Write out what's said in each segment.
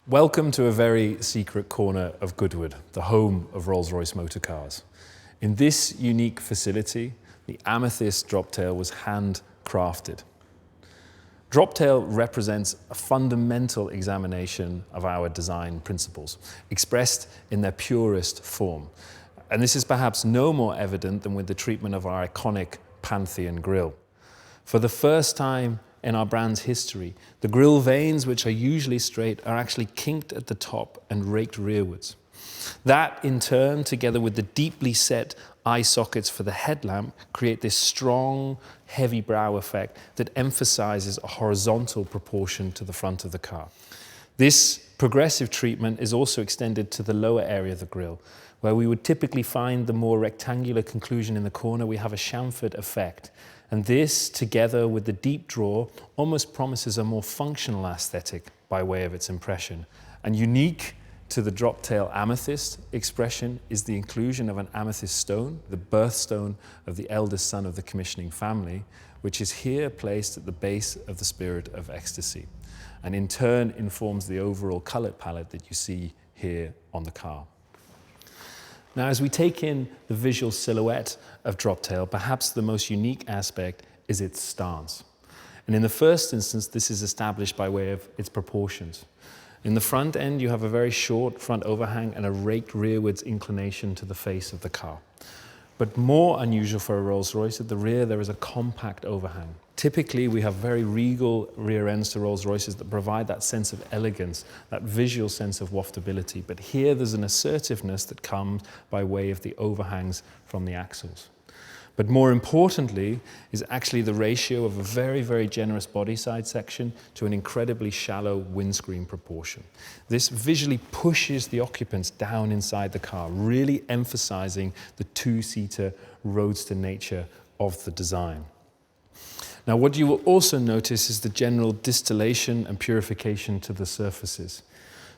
Welcome to a very secret corner of Goodwood, the home of Rolls-Royce motor cars. In this unique facility, the Amethyst Droptail was handcrafted. Droptail represents a fundamental examination of our design principles, expressed in their purest form. And this is perhaps no more evident than with the treatment of our iconic Pantheon grille. For the first time in our brand's history, the grille vanes, which are usually straight, are actually kinked at the top and raked rearwards. That, in turn, together with the deeply set eye sockets for the headlamp, create this strong, heavy brow effect that emphasizes a horizontal proportion to the front of the car. This progressive treatment is also extended to the lower area of the grille. Where we would typically find the more rectangular conclusion in the corner, we have a chamfered effect. And this, together with the deep draw, almost promises a more functional aesthetic by way of its impression. And unique to the Droptail Amethyst expression is the inclusion of an amethyst stone, the birthstone of the eldest son of the commissioning family, which is here placed at the base of the Spirit of Ecstasy, and in turn informs the overall color palette that you see here on the car. Now, as we take in the visual silhouette of Droptail, perhaps the most unique aspect is its stance. And in the first instance, this is established by way of its proportions. In the front end, you have a very short front overhang and a raked rearwards inclination to the face of the car. But more unusual for a Rolls-Royce, at the rear there is a compact overhang. Typically, we have very regal rear ends to Rolls-Royces that provide that sense of elegance, that visual sense of waftability. But here there's an assertiveness that comes by way of the overhangs from the axles. But more importantly is actually the ratio of a very, very generous body side section to an incredibly shallow windscreen proportion. This visually pushes the occupants down inside the car, really emphasizing the two-seater roadster nature of the design. Now, what you will also notice is the general distillation and purification to the surfaces.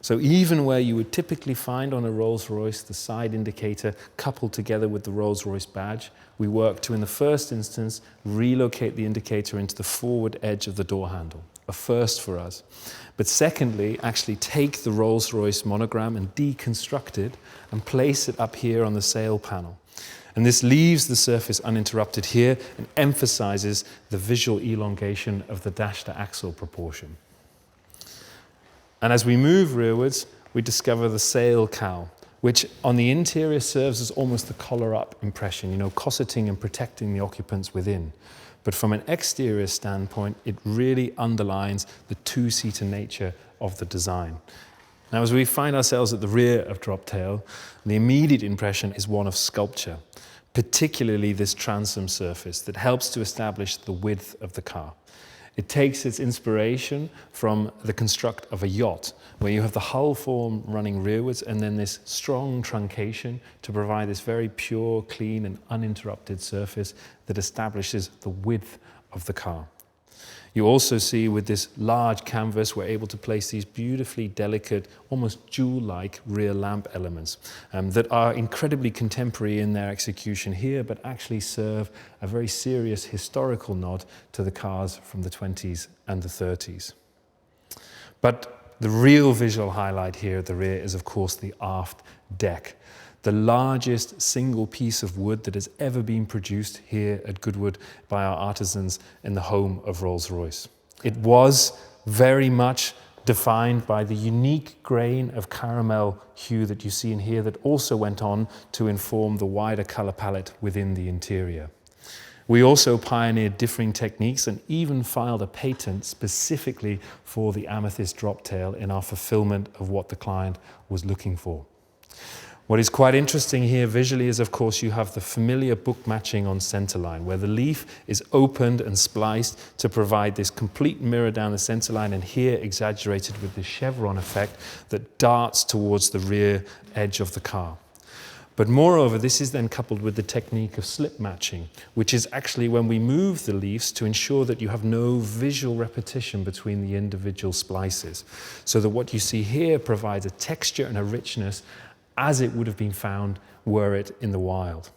So even where you would typically find on a Rolls-Royce the side indicator coupled together with the Rolls-Royce badge, we work to, in the first instance, relocate the indicator into the forward edge of the door handle, a first for us. But secondly, actually take the Rolls-Royce monogram and deconstruct it and place it up here on the sail panel. And this leaves the surface uninterrupted here and emphasizes the visual elongation of the dash-to-axle proportion. And as we move rearwards, we discover the sail cowl, which on the interior serves as almost the collar-up impression, cosseting and protecting the occupants within. But from an exterior standpoint, it really underlines the two-seater nature of the design. Now, as we find ourselves at the rear of Droptail, the immediate impression is one of sculpture, particularly this transom surface that helps to establish the width of the car. It takes its inspiration from the construct of a yacht, where you have the hull form running rearwards and then this strong truncation to provide this very pure, clean and uninterrupted surface that establishes the width of the car. You also see with this large canvas, we're able to place these beautifully delicate, almost jewel-like rear lamp elements that are incredibly contemporary in their execution here, but actually serve a very serious historical nod to the cars from the 20s and the 30s. But the real visual highlight here at the rear is, of course, the aft deck, the largest single piece of wood that has ever been produced here at Goodwood by our artisans in the home of Rolls-Royce. It was very much defined by the unique grain of caramel hue that you see in here that also went on to inform the wider color palette within the interior. We also pioneered differing techniques and even filed a patent specifically for the Amethyst Droptail in our fulfillment of what the client was looking for. What is quite interesting here visually is, of course, you have the familiar book matching on centerline, where the leaf is opened and spliced to provide this complete mirror down the centerline, and here exaggerated with this chevron effect that darts towards the rear edge of the car. But moreover, this is then coupled with the technique of slip matching, which is actually when we move the leaves to ensure that you have no visual repetition between the individual splices, so that what you see here provides a texture and a richness as it would have been found were it in the wild.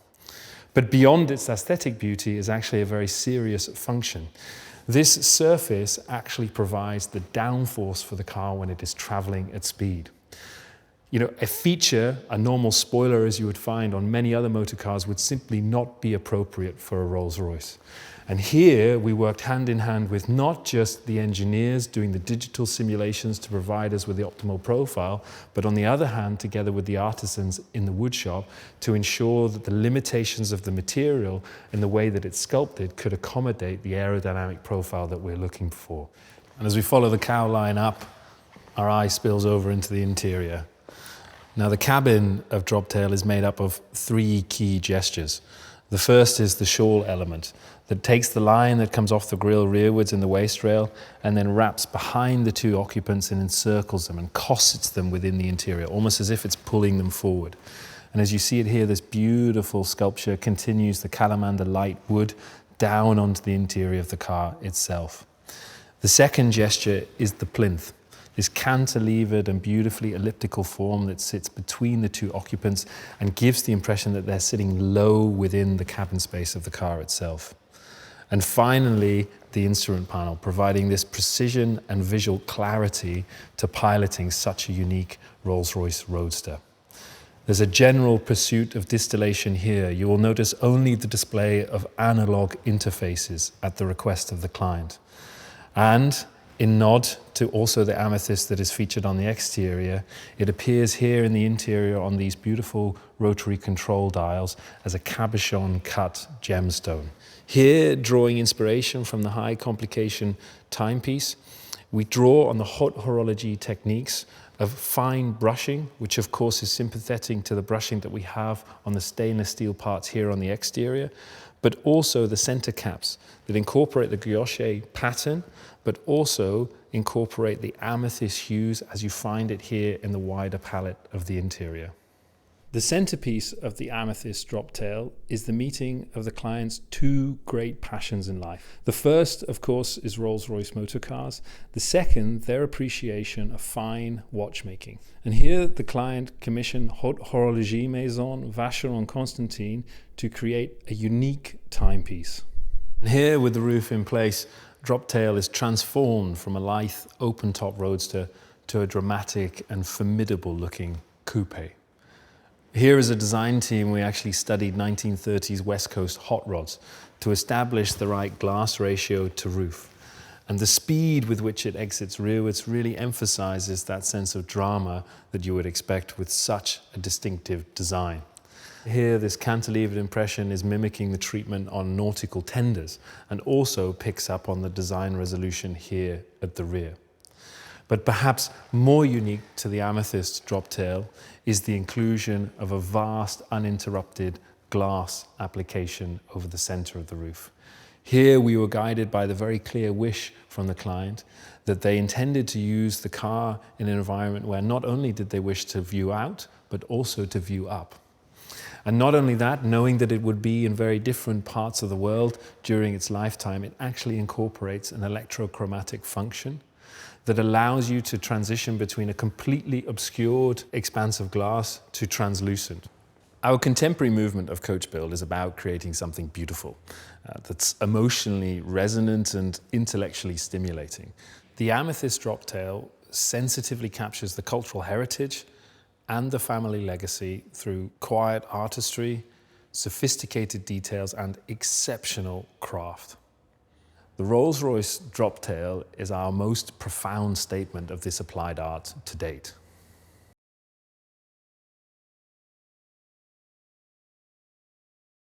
But beyond its aesthetic beauty is actually a very serious function. This surface actually provides the downforce for the car when it is traveling at speed. You know, a feature, a normal spoiler as you would find on many other motor cars, would simply not be appropriate for a Rolls-Royce. And here we worked hand in hand with not just the engineers doing the digital simulations to provide us with the optimal profile, but on the other hand, together with the artisans in the woodshop to ensure that the limitations of the material and the way that it's sculpted could accommodate the aerodynamic profile that we're looking for. And as we follow the cow line up, our eye spills over into the interior. Now, the cabin of Droptail is made up of 3 key gestures. The first is the shawl element that takes the line that comes off the grille rearwards in the waist rail and then wraps behind the 2 occupants and encircles them and cossets them within the interior, almost as if it's pulling them forward. And as you see it here, this beautiful sculpture continues the calamander light wood down onto the interior of the car itself. The second gesture is the plinth. This cantilevered and beautifully elliptical form that sits between the 2 occupants and gives the impression that they're sitting low within the cabin space of the car itself. And finally, the instrument panel, providing this precision and visual clarity to piloting such a unique Rolls-Royce Roadster. There's a general pursuit of distillation here. You will notice only the display of analog interfaces at the request of the client. And in nod to also the amethyst that is featured on the exterior, it appears here in the interior on these beautiful rotary control dials as a cabochon cut gemstone. Here, drawing inspiration from the high complication timepiece, we draw on the haute horology techniques of fine brushing, which of course is sympathetic to the brushing that we have on the stainless steel parts here on the exterior, but also the center caps that incorporate the guilloche pattern, but also incorporate the amethyst hues as you find it here in the wider palette of the interior. The centerpiece of the Amethyst Droptail is the meeting of the client's 2 great passions in life. The first, of course, is Rolls-Royce motor cars. The second, their appreciation of fine watchmaking. And here the client commissioned Haute Horologie Maison Vacheron Constantin to create a unique timepiece. And here, with the roof in place, Droptail is transformed from a lithe open-top roadster to a dramatic and formidable-looking coupe. Here as a design team, we actually studied 1930s West Coast hot rods to establish the right glass ratio to roof. And the speed with which it exits rearwards really emphasizes that sense of drama that you would expect with such a distinctive design. Here, this cantilevered impression is mimicking the treatment on nautical tenders and also picks up on the design resolution here at the rear. But perhaps more unique to the Amethyst Droptail is the inclusion of a vast, uninterrupted glass application over the center of the roof. Here we were guided by the very clear wish from the client that they intended to use the car in an environment where not only did they wish to view out, but also to view up. And not only that, knowing that it would be in very different parts of the world during its lifetime, it actually incorporates an electrochromatic function that allows you to transition between a completely obscured expanse of glass to translucent. Our contemporary movement of coach build is about creating something beautiful that's emotionally resonant and intellectually stimulating. The Amethyst Droptail sensitively captures the cultural heritage and the family legacy through quiet artistry, sophisticated details, and exceptional craft. The Rolls-Royce Droptail is our most profound statement of this applied art to date.